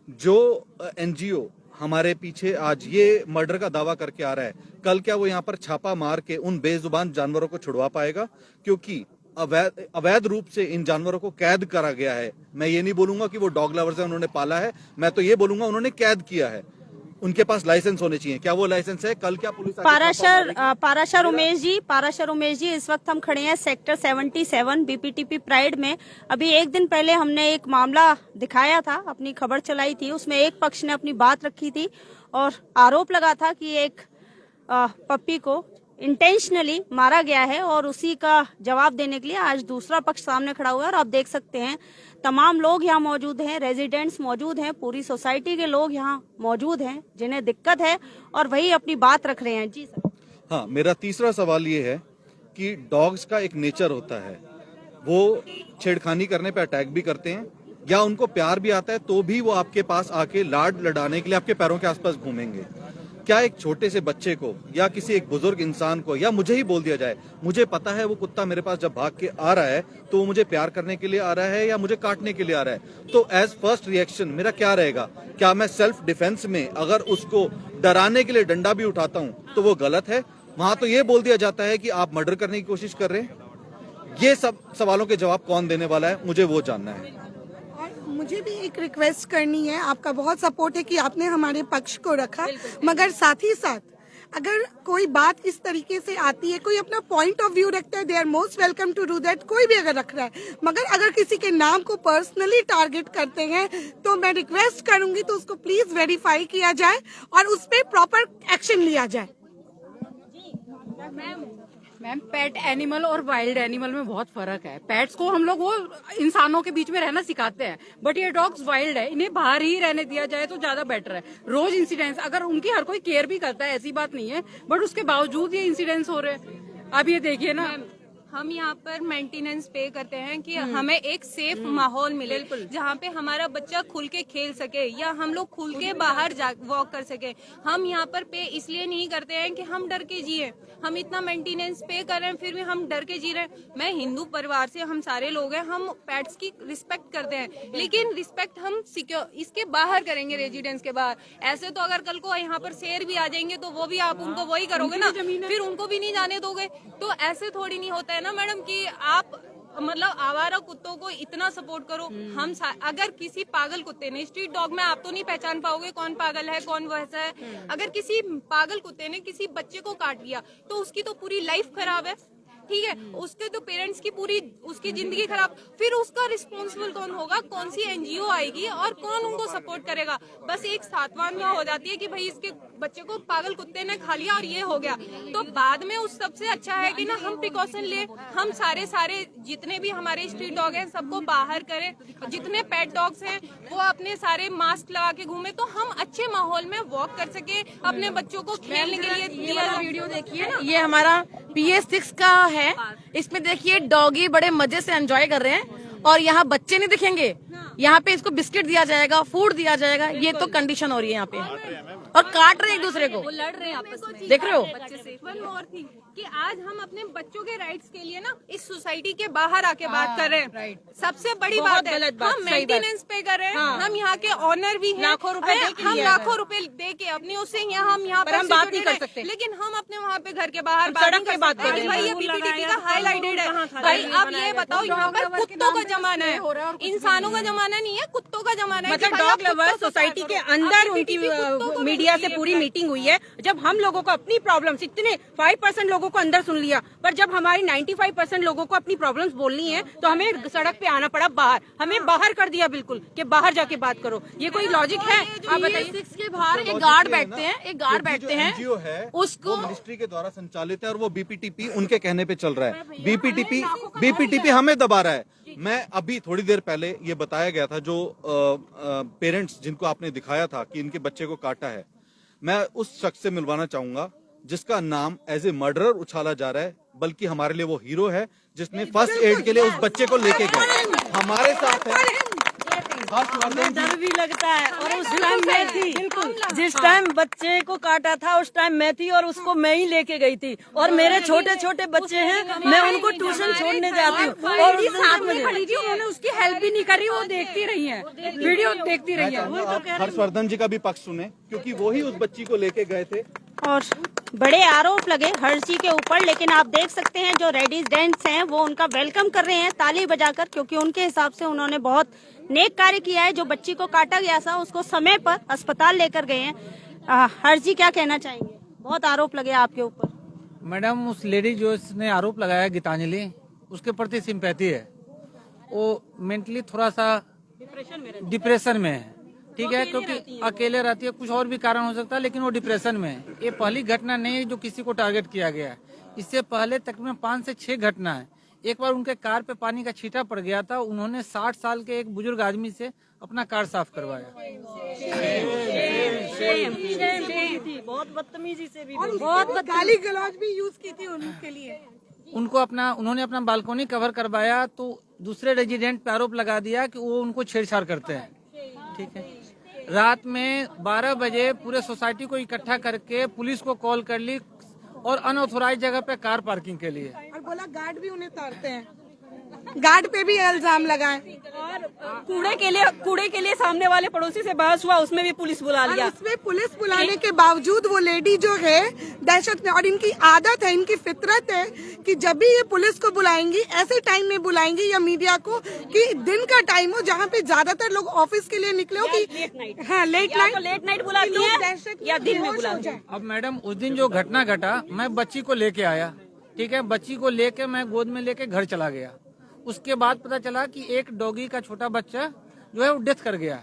S3: जो NGO हमारे पीछे आज ये मर्डर का दावा करके आ रहा है, कल क्या वो यहाँ पर छापा मार के उन बेजुबान जानवरों को छुड़वा पाएगा? क्योंकि अवैध रूप से इन जानवरों को कैद करा गया है। मैं ये नहीं बोलूंगा कि वो डॉग लवर्स है, उन्होंने पाला है, मैं तो ये बोलूंगा उन्होंने कैद किया है। उनके पास लाइसेंस होने चाहिए। क्या वो लाइसेंस है? कल क्या पुलिस
S1: पाराशर उमेश जी इस वक्त हम खड़े हैं सेक्टर 77 BPTP प्राइड में। अभी एक दिन पहले हमने एक मामला दिखाया था, अपनी खबर चलाई थी, उसमें एक पक्ष ने अपनी बात रखी थी और आरोप लगा था कि एक पप्पी को इंटेंशनली मारा गया है, और उसी का जवाब देने के लिए आज दूसरा पक्ष सामने खड़ा हुआ है। और आप देख सकते हैं तमाम लोग यहाँ मौजूद हैं, रेजिडेंट्स मौजूद हैं, पूरी सोसाइटी के लोग यहाँ मौजूद हैं जिन्हें दिक्कत है और वही अपनी बात रख रहे हैं। जी सर।
S3: हाँ, मेरा तीसरा सवाल ये है कि डॉग्स का एक नेचर होता है, वो छेड़खानी करने पे अटैक भी करते हैं, या उनको प्यार भी आता है तो भी वो आपके पास आके लाड लड़ाने के लिए आपके पैरों के आसपास घूमेंगे। क्या एक छोटे से बच्चे को या किसी एक बुजुर्ग इंसान को, या मुझे ही बोल दिया जाए, मुझे पता है वो कुत्ता मेरे पास जब भाग के आ रहा है तो वो मुझे प्यार करने के लिए आ रहा है या मुझे काटने के लिए आ रहा है, तो एज फर्स्ट रिएक्शन मेरा क्या रहेगा? क्या मैं सेल्फ डिफेंस में अगर उसको डराने के लिए डंडा भी उठाता हूँ तो वो गलत है? वहां तो ये बोल दिया जाता है कि आप मर्डर करने की कोशिश कर रहे हैं। ये सब सवालों के जवाब कौन देने वाला है, मुझे वो जानना है।
S7: मुझे भी एक रिक्वेस्ट करनी है, आपका बहुत सपोर्ट है कि आपने हमारे पक्ष को रखा, मगर साथ ही साथ अगर कोई बात इस तरीके से आती है, कोई अपना पॉइंट ऑफ व्यू रखता है, they are most welcome to do that, कोई भी अगर रख रहा है, मगर अगर किसी के नाम को पर्सनली टारगेट करते हैं तो मैं रिक्वेस्ट करूंगी तो उसको प्लीज वेरीफाई किया जाए और उस पर प्रॉपर एक्शन लिया जाए।
S11: मैम, पेट एनिमल और वाइल्ड एनिमल में बहुत फर्क है। पेट्स को हम लोग वो इंसानों के बीच में रहना सिखाते हैं, बट ये डॉग्स वाइल्ड है, इन्हें बाहर ही रहने दिया जाए तो ज्यादा बेटर है। रोज इंसिडेंट्स, अगर उनकी हर कोई केयर भी करता है, ऐसी बात नहीं है, बट उसके बावजूद ये इंसिडेंट्स हो रहे हैं। अब ये देखिए ना,
S10: हम यहाँ पर मेंटेनेंस पे करते हैं कि हमें एक सेफ माहौल मिले जहाँ पे हमारा बच्चा खुल के खेल सके या हम लोग खुल के बाहर वॉक कर सके। हम यहाँ पर पे इसलिए नहीं करते हैं कि हम डर के जिए, हम इतना मेंटेनेंस पे कर रहे हैं फिर भी हम डर के जी रहे हैं। मैं हिंदू परिवार से, हम सारे लोग हैं, हम पेट्स की रिस्पेक्ट करते हैं, लेकिन रिस्पेक्ट हम सिक्योर इसके बाहर करेंगे, रेजिडेंस के बाहर। ऐसे तो अगर कल को यहाँ पर शेर भी आ जाएंगे तो वो भी आप उनको वही करोगे ना, फिर उनको भी नहीं जाने दोगे। तो ऐसे थोड़ी नहीं होता है ना मैडम कि आप मतलब आवारा कुत्तों को इतना सपोर्ट करो। हम अगर किसी पागल कुत्ते ने, स्ट्रीट डॉग में आप तो नहीं पहचान पाओगे कौन पागल है कौन वैसा है, अगर किसी पागल कुत्ते ने किसी बच्चे को काट लिया तो उसकी तो पूरी लाइफ खराब है, ठीक है, उसके तो पेरेंट्स की पूरी उसकी जिंदगी खराब। फिर उसका रिस्पॉन्सिबल कौन होगा? कौन सी NGO आएगी और कौन उनको सपोर्ट करेगा? बस एक सातवान में हो जाती है कि भाई इसके बच्चे को पागल कुत्ते ने खा लिया और ये हो गया। तो बाद में उस सबसे अच्छा है कि ना हम प्रिकॉशन ले, हम सारे जितने भी हमारे स्ट्रीट डॉग हैं सबको बाहर करें, जितने पेट डॉग्स हैं वो अपने सारे मास्क लगा के घूमे तो हम अच्छे माहौल में वॉक कर सके, अपने बच्चों को खेलने के लिए।
S11: ये वाला वीडियो देखिए ना, ये हमारा PS6 का है, इसमें देखिए डॉगी बड़े मजे से एंजॉय कर रहे हैं और यहाँ बच्चे नहीं दिखेंगे, यहाँ पे इसको बिस्किट दिया जाएगा, फूड दिया जाएगा, ये तो कंडीशन हो रही है यहाँ पे, और काट रहे हैं एक दूसरे को,
S6: लड़ रहे हैं आपस में,
S11: देख रहे हो।
S10: वन मोर थिंग, कि आज हम अपने बच्चों के राइट्स के लिए ना इस सोसाइटी के बाहर आके बात कर रहे हैं।
S6: राइट।
S10: सबसे बड़ी
S6: बहुत
S10: बात है
S6: गलत बात,
S10: हम
S6: सही बात।
S10: मेंटेनेंस पे कर रहे हैं,
S6: हाँ।
S10: हम यहाँ के ऑनर भी हैं,
S6: लाखों रुपए दे के
S10: हम
S6: लिया
S10: लाखों
S6: है।
S10: रुपए दे के अपने उससे हम यहाँ
S6: पर
S10: पर
S6: हम बात नहीं
S10: situated
S6: कर
S10: हैं,
S6: सकते।
S10: लेकिन हम अपने वहाँ पे घर के बाहर
S6: हम
S10: बात
S6: सड़क
S10: नहीं
S6: पे
S10: कर
S6: बात
S10: सकते
S6: कर
S10: कि
S6: रहे
S10: भाई
S6: हैं।
S10: ये
S6: रूल
S10: बीपीटीपी
S6: लगाया
S10: का
S6: तो
S10: हाईलाइटेड है।
S6: कहाँ था?
S10: भाई
S6: रूल
S10: अब
S6: बनाया
S10: ये
S6: गया।
S10: बताओ यहाँ पर
S6: डॉग लवर के
S10: कुत्तों का
S6: नाम पे
S10: जमाना है,
S6: हो रहा है और कुछ भी
S10: इंसानों का
S6: नहीं है।
S10: जमाना नहीं है, कुत्तों का जमाना है।
S6: मतलब
S10: कि भाई
S6: डॉग
S10: आप
S6: लवर
S10: कुत्तों को
S6: सोसाइटी
S10: क्या
S6: के
S10: करो?
S6: अंदर
S10: आप
S6: उनकी
S10: BPTP कुत्तों को
S6: मीडिया से
S10: भी
S6: पूरी मीटिंग हुई है। जब हम लोगों को अपनी प्रॉब्लम्स इतने 5% लोगों को अंदर सुन लिया, पर जब हमारी 95% लोगों को अपनी प्रॉब्लम्स बोलनी है तो हमें सड़क पे आना पड़ा बाहर। हमें बाहर कर दिया बिल्कुल कि बाहर जाके बात करो। ये कोई लॉजिक है? आप बताइए।
S10: 6 के बाहर एक गार्ड बैठते हैं, एक गार्ड बैठते हैं,
S3: एनजीओ है
S10: उसको
S3: वो मिनिस्ट्री के द्वारा संचालित है और वो बीपीटीपी उनके कहने पे चल रहा है। बीपीटीपी हमें दबा रहा है। मैं अभी थोड़ी देर पहले ये बताया गया था, जो पेरेंट्स जिनको आपने दिखाया था कि इनके बच्चे को काटा है, मैं उस शख्स से मिलवाना चाहूंगा जिसका नाम एज ए मर्डरर उछाला जा रहा है, बल्कि हमारे लिए वो हीरो है जिसने फर्स्ट एड के लिए उस बच्चे को लेके गए। हमारे साथ है
S5: डर भी लगता है। और उस टाइम मैं थी, जिस टाइम बच्चे को काटा था उस टाइम मैं थी और उसको मैं ही लेके गई थी। और मेरे छोटे छोटे बच्चे हैं, मैं उनको ट्यूशन छोड़ने जाती हूँ और उस
S6: साथ में खड़ी थी, उन्होंने उसकी हेल्प भी नहीं करी। वो देखती रही है, वीडियो देखती रही है।
S3: आप हर्षवर्धन जी का भी पक्ष सुने, क्योंकि वो ही उस बच्ची को लेके गए थे।
S1: और बड़े आरोप लगे हर्ष जी के ऊपर, लेकिन आप देख सकते हैं जो रेजिडेंट्स हैं वो उनका वेलकम कर रहे हैं ताली बजाकर, क्योंकि उनके हिसाब से उन्होंने बहुत नेक कार्य किया है। जो बच्ची को काटा गया था उसको समय पर अस्पताल लेकर गए हैं। हर्ष जी क्या कहना चाहेंगे? बहुत आरोप लगे आपके ऊपर।
S8: मैडम, उस लेडी जो इसने आरोप लगाया गीतांजलि, उसके प्रति सिंपैथी है। वो मेंटली थोड़ा सा डिप्रेशन में है, ठीक है, क्योंकि अकेले रहती है। कुछ और भी कारण हो सकता है, लेकिन वो डिप्रेशन में है। ये पहली घटना नहीं है जो किसी को टारगेट किया गया है। इससे पहले तकरीबन 5 से 6 घटना है। एक बार उनके कार पे पानी का छींटा पड़ गया था, उन्होंने 60 साल के एक बुजुर्ग आदमी से अपना कार साफ करवाया।
S5: बहुत बदतमीजी से भी,
S7: बहुत गाली गलौज भी यूज की थी उनके लिए।
S8: उन्होंने अपना बालकोनी कवर करवाया, तो दूसरे रेजिडेंट पे आरोप लगा दिया कि वो उनको छेड़छाड़ करते हैं, ठीक है। रात में 12 बजे पूरे सोसाइटी को इकट्ठा करके पुलिस को कॉल कर ली और अनऑथोराइज जगह पे कार पार्किंग के लिए।
S7: और बोला गार्ड भी उन्हें तारते हैं, गार्ड पे भी इल्जाम लगाए।
S6: और कूड़े के लिए सामने वाले पड़ोसी से बहस हुआ, उसमें भी पुलिस बुला लिया।
S7: उसमें पुलिस बुलाने के बावजूद वो लेडी जो है दहशत में, और इनकी आदत है, इनकी फितरत है कि जब भी ये पुलिस को बुलाएंगी ऐसे टाइम में बुलाएंगी या मीडिया को कि दिन का टाइम हो जहाँ पे ज्यादातर लोग ऑफिस के लिए निकले हो, कि हाँ लेट नाइट
S6: बुलाती है या दिन में बुलाती है।
S8: अब मैडम, उस दिन जो घटना घटा, मैं बच्ची को लेके आया, ठीक है। बच्ची को लेके मैं गोद में लेके घर चला गया। उसके बाद पता चला कि एक डॉगी का छोटा बच्चा जो है वो डेथ कर गया।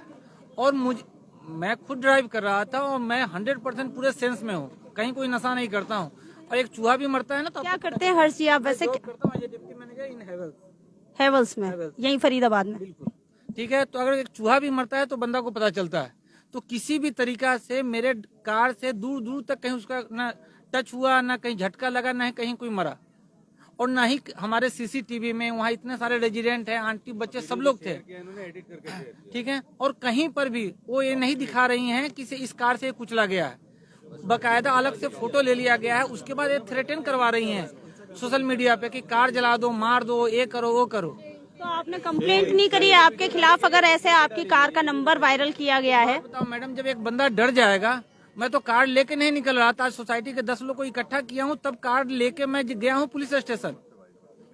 S8: और मैं खुद ड्राइव कर रहा था और मैं 100% पूरे सेंस में हूँ, कहीं कोई नशा नहीं करता हूँ। और एक चूहा भी मरता है ना, तो
S1: क्या करते हैं हर्ष जी आप वैसे?
S8: करता हूँ, डिप्टी मैनेजर इन
S1: हेवल्स में, यहीं फरीदाबाद में।
S8: बिल्कुल, ठीक है। तो अगर एक चूहा भी मरता है तो बंदा को पता चलता है। तो किसी भी तरीका से मेरे कार से दूर दूर तक कहीं उसका ना टच हुआ, ना कहीं झटका लगा, ना कहीं कोई मरा। और ना ही हमारे सीसीटीवी में, वहाँ इतने सारे रेजिडेंट हैं, आंटी बच्चे सब लोग थे, ठीक है। और कहीं पर भी वो ये नहीं दिखा रही हैं कि इस कार से कुचला गया है। बकायदा अलग से फोटो ले लिया गया है। उसके बाद ये थ्रेटन करवा रही हैं सोशल मीडिया पे कि कार जला दो, मार दो, ये करो, वो करो।
S1: तो आपने कंप्लेंट नहीं करी आपके खिलाफ, अगर ऐसे आपकी कार का नंबर वायरल किया गया है?
S8: बताओ मैडम, जब एक बंदा डर जाएगा, मैं तो कार्ड लेके नहीं निकल रहा था। सोसाइटी के 10 लोग को इकट्ठा किया हूँ, तब कार्ड लेके मैं गया हूँ पुलिस स्टेशन।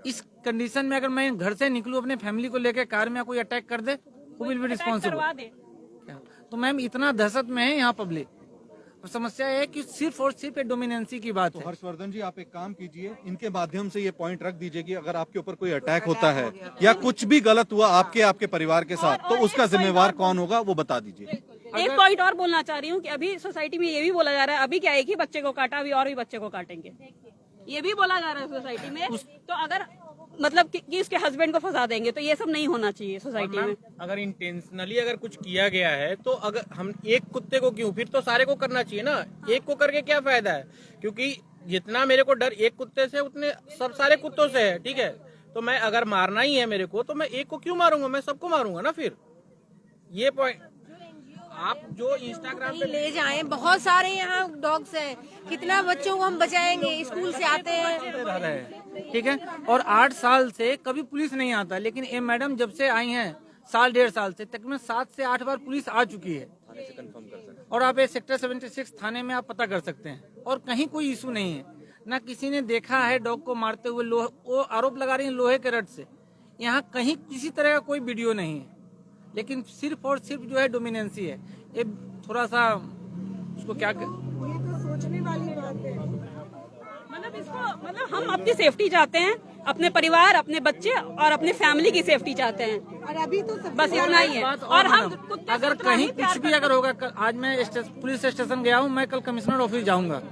S8: इस कंडीशन में अगर मैं घर से निकलूं अपने फैमिली को लेके, कार में कोई अटैक कर दे, हु विल बी रिस्पॉन्सिबल? तो मैम, इतना दहशत में है यहाँ पब्लिक। और समस्या है कि सिर्फ और सिर्फ डोमिनेंसी की बात है।
S3: हर्षवर्धन जी, आप एक काम कीजिए, इनके माध्यम से ये पॉइंट रख दीजिए कि अगर आपके ऊपर कोई अटैक होता है या कुछ भी गलत हुआ आपके परिवार के साथ, तो उसका जिम्मेवार कौन होगा वो बता दीजिए।
S6: एक पॉइंट और बोलना चाह रही हूँ कि अभी सोसाइटी में ये भी बोला जा रहा है, अभी क्या एक ही बच्चे को काटा, अभी और भी बच्चे को काटेंगे, ये भी बोला जा रहा है सोसाइटी में। तो अगर मतलब कि उसके हस्बैंड को फंसा देंगे, तो ये सब नहीं होना चाहिए सोसाइटी में।
S12: अगर इंटेंशनली अगर कुछ किया गया है तो अगर हम एक कुत्ते को क्यों, फिर तो सारे को करना चाहिए ना। एक को करके क्या फायदा है, क्योंकि जितना मेरे को डर एक कुत्ते से उतने सब सारे कुत्तों से है, ठीक है। तो मैं अगर मारना ही है मेरे को, तो मैं एक को क्यों मारूंगा, मैं सबको मारूंगा ना। फिर ये पॉइंट आप जो इंस्टाग्राम पे
S10: ले जाएं, बहुत सारे यहाँ डॉग्स हैं, कितना बच्चों को हम बचाएंगे, स्कूल से आते हैं।
S8: रह रहे हैं, ठीक है। और 8 साल से कभी पुलिस नहीं आता, लेकिन ये मैडम जब से आई हैं साल 1.5 साल से तकरीबन 7 से 8 बार पुलिस आ चुकी है। और आप ये सेक्टर 76 थाने में आप पता कर सकते हैं, और कहीं कोई इशू नहीं है, ना किसी ने देखा है डॉग को मारते हुए। वो आरोप लगा रही है लोहे के रड से, यहाँ कहीं किसी तरह का कोई वीडियो नहीं है, लेकिन सिर्फ और सिर्फ जो है डोमिनेंसी है। ये थोड़ा सा उसको क्या
S7: ये तो सोचने वाली बात है।
S6: मतलब हम अपनी सेफ्टी चाहते हैं, अपने परिवार, अपने बच्चे और अपने फैमिली की सेफ्टी चाहते हैं,
S7: और अभी तो
S6: बस इतना ही है। और हम कुत्ते
S8: अगर कहीं कुछ भी अगर होगा, आज मैं पुलिस स्टेशन गया हूँ, मैं कल कमिश्नर ऑफिस जाऊंगा,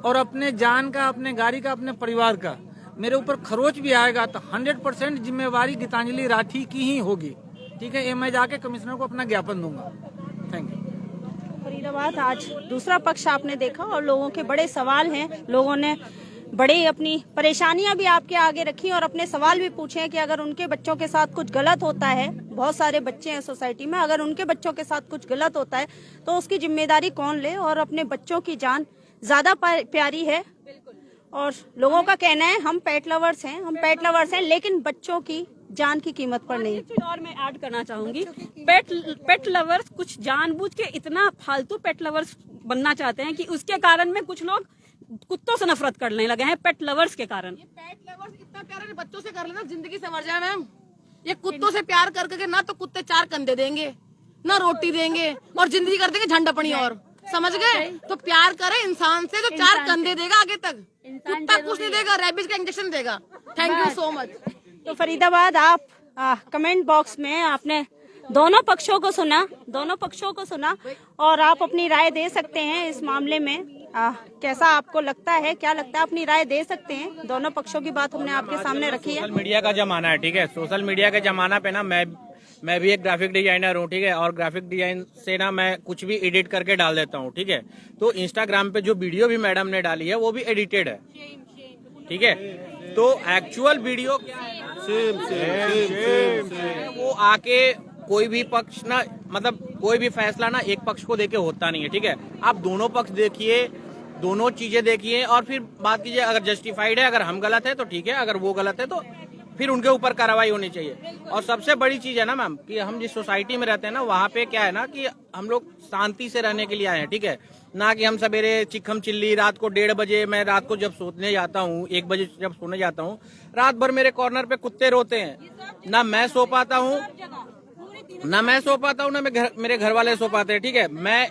S8: और अपने जान का, अपने गाड़ी का, अपने परिवार का मेरे ऊपर खरोच भी आएगा तो 100% जिम्मेवारी गीतांजलि राठी की ही होगी, ठीक है। ये मैं जाके कमिश्नर को अपना ज्ञापन दूंगा। Thank you.
S1: फरीदाबाद आज दूसरा पक्ष आपने देखा और लोगों के बड़े सवाल हैं। लोगों ने बड़े अपनी परेशानियां भी आपके आगे रखी और अपने सवाल भी पूछे हैं कि अगर उनके बच्चों के साथ कुछ गलत होता है, बहुत सारे बच्चे हैं सोसाइटी में, अगर उनके बच्चों के साथ कुछ गलत होता है तो उसकी जिम्मेदारी कौन ले, और अपने बच्चों की जान ज्यादा प्यारी है। और लोगों का कहना है हम पेट लवर्स हैं, लेकिन बच्चों की जान की कीमत पर नहीं।
S6: एक चीज और मैं ऐड करना चाहूंगी, पेट लवर्स कुछ जानबूझ के इतना फालतू पेट लवर्स बनना चाहते हैं कि उसके कारण में कुछ लोग कुत्तों से नफरत करने लगे हैं, पेट लवर्स के कारण।
S9: पेट लवर्स इतना प्यार बच्चों से कर लेना, जिंदगी संवर जाए मैम। ये कुत्तों से प्यार करके ना तो कुत्ते 4 कंधे देंगे, ना रोटी देंगे, और जिंदगी कर देंगे झंडपनी। और समझ गए? तो प्यार करे इंसान से जो 4 कंधे देगा आगे तक। कुत्ता कुछ नहीं देगा, रेबीज का इंजेक्शन देगा। Thank you so much.
S1: तो फरीदाबाद आप कमेंट बॉक्स में आपने दोनों पक्षों को सुना और आप अपनी राय दे सकते हैं इस मामले में। कैसा आपको लगता है, क्या लगता है, अपनी राय दे सकते हैं। दोनों पक्षों की बात हमने आपके सामने रखी है।
S12: सोशल मीडिया का जमाना है, ठीक है। सोशल मीडिया के जमाना पे ना मैं भी एक ग्राफिक डिजाइनर हूँ, ठीक है। और ग्राफिक डिजाइन से ना मैं कुछ भी एडिट करके डाल देता हूँ, ठीक है। तो इंस्टाग्राम पे जो वीडियो भी मैडम ने डाली है वो भी एडिटेड है, ठीक है। तो एक्चुअल वीडियो क्या है ना, वो आके कोई भी पक्ष ना, मतलब कोई भी फैसला ना एक पक्ष को देके होता नहीं है, ठीक है। आप दोनों पक्ष देखिए, दोनों चीजें देखिए और फिर बात कीजिए। अगर जस्टिफाइड है, अगर हम गलत है तो ठीक है, अगर वो गलत है तो फिर उनके ऊपर कार्रवाई होनी चाहिए। और सबसे बड़ी चीज है ना मैम कि हम जिस सोसाइटी में रहते हैं ना, वहाँ पे क्या है ना कि हम लोग शांति से रहने के लिए आए हैं, ठीक है। ना कि हम सवेरे चिखम चिल्ली रात को 1:30 बजे, मैं रात को जब सोने जाता हूँ 1 बजे जब सोने जाता हूँ, रात भर मेरे कॉर्नर पे कुत्ते रोते हैं। ना मैं सो पाता हूँ, ना मेरे घर वाले सो पाते हैं, ठीक है। मैं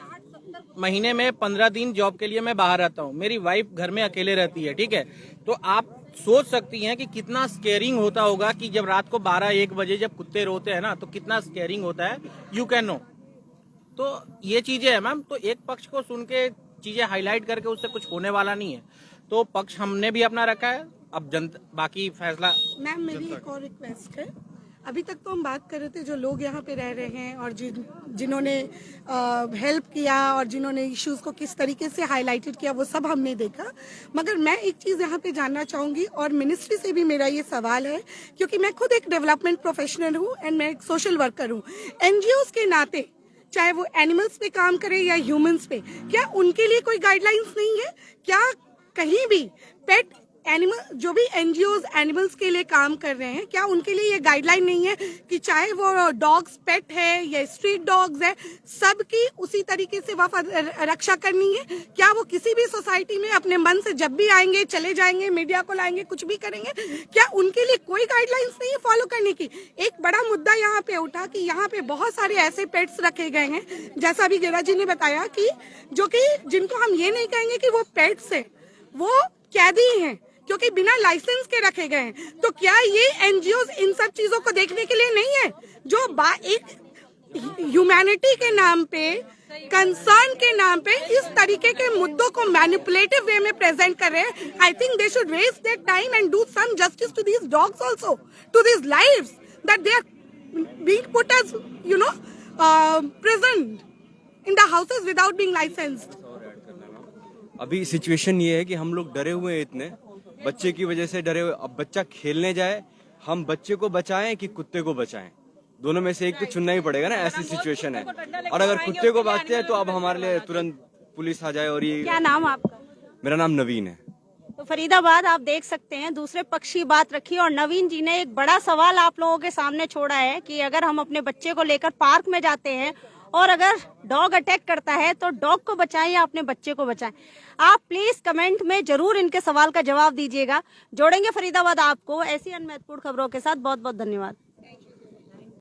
S12: महीने में 15 दिन जॉब के लिए मैं बाहर रहता हूँ, मेरी वाइफ घर में अकेले रहती है, ठीक है। तो आप सोच सकती हैं कि कितना स्केरिंग होता होगा कि जब रात को 12-1 बजे जब कुत्ते रोते हैं ना, तो कितना स्केरिंग होता है, यू कैन नो। तो ये चीजें है मैम। तो एक पक्ष को सुन के चीजें हाईलाइट करके उससे कुछ होने वाला नहीं है। तो पक्ष हमने भी अपना रखा है, अब जनता बाकी फैसला।
S7: मैम मेरी एक और रिक्वेस्ट है। अभी तक तो हम बात कर रहे थे जो लोग यहाँ पे रह रहे हैं और जिन्होंने हेल्प किया और जिन्होंने इश्यूज को किस तरीके से हाईलाइटेड किया, वो सब हमने देखा। मगर मैं एक चीज़ यहाँ पे जानना चाहूँगी और मिनिस्ट्री से भी मेरा ये सवाल है, क्योंकि मैं खुद एक डेवलपमेंट प्रोफेशनल हूँ एंड मैं एक सोशल वर्कर हूँ। एनजीओज के नाते, चाहे वो एनिमल्स पे काम करे या ह्यूमंस पे, क्या उनके लिए कोई गाइडलाइंस नहीं है? क्या कहीं भी पेट एनिमल, जो भी एनजीओज एनिमल्स के लिए काम कर रहे हैं, क्या उनके लिए ये गाइडलाइन नहीं है कि चाहे वो डॉग्स पेट है या स्ट्रीट डॉग्स है, सबकी उसी तरीके से रक्षा करनी है? क्या वो किसी भी सोसाइटी में अपने मन से जब भी आएंगे, चले जाएंगे, मीडिया को लाएंगे, कुछ भी करेंगे, क्या उनके लिए कोई गाइडलाइंस नहीं है फॉलो करने की? एक बड़ा मुद्दा यहाँ पे उठा कि यहाँ पे बहुत सारे ऐसे पेट्स रखे गए हैं, जैसा अभी गिरा जी ने बताया, कि जो कि जिनको हम ये नहीं कहेंगे कि वो पेट्स है, वो कैदी हैं, क्योंकि बिना लाइसेंस के रखे गए हैं। तो क्या ये एनजीओज इन सब चीजों को देखने के लिए नहीं है, जो एक ह्यूमैनिटी के नाम पे, कंसर्न के नाम पे इस तरीके के मुद्दों को मैनिपुलेटिव वे में प्रेजेंट कर रहे हैं? I think they should waste their time and do some justice to these dogs also, to these lives that they are being put as prisoned in the houses without being licensed.
S13: अभी situation ये है कि हम लोग डरे हुए हैं, इतने बच्चे की वजह से डरे हुए। अब बच्चा खेलने जाए, हम बच्चे को बचाएं कि कुत्ते को बचाएं? दोनों में से एक तो चुनना ही पड़ेगा ना, ऐसी सिचुएशन है। और अगर कुत्ते को भागते हैं तो अब हमारे लिए तुरंत पुलिस आ जाए। और ये
S1: क्या नाम आपका?
S13: मेरा नाम नवीन है।
S1: तो फरीदाबाद आप देख सकते हैं, दूसरे पक्ष की बात रखी और नवीन जी ने एक बड़ा सवाल आप लोगों के सामने छोड़ा है कि अगर हम अपने बच्चे को लेकर पार्क में जाते हैं और अगर डॉग अटैक करता है तो डॉग को बचाएं या अपने बच्चे को बचाएं। आप प्लीज कमेंट में जरूर इनके सवाल का जवाब दीजिएगा। जोड़ेंगे फरीदाबाद आपको ऐसी अन्य महत्वपूर्ण खबरों के साथ। बहुत बहुत धन्यवाद।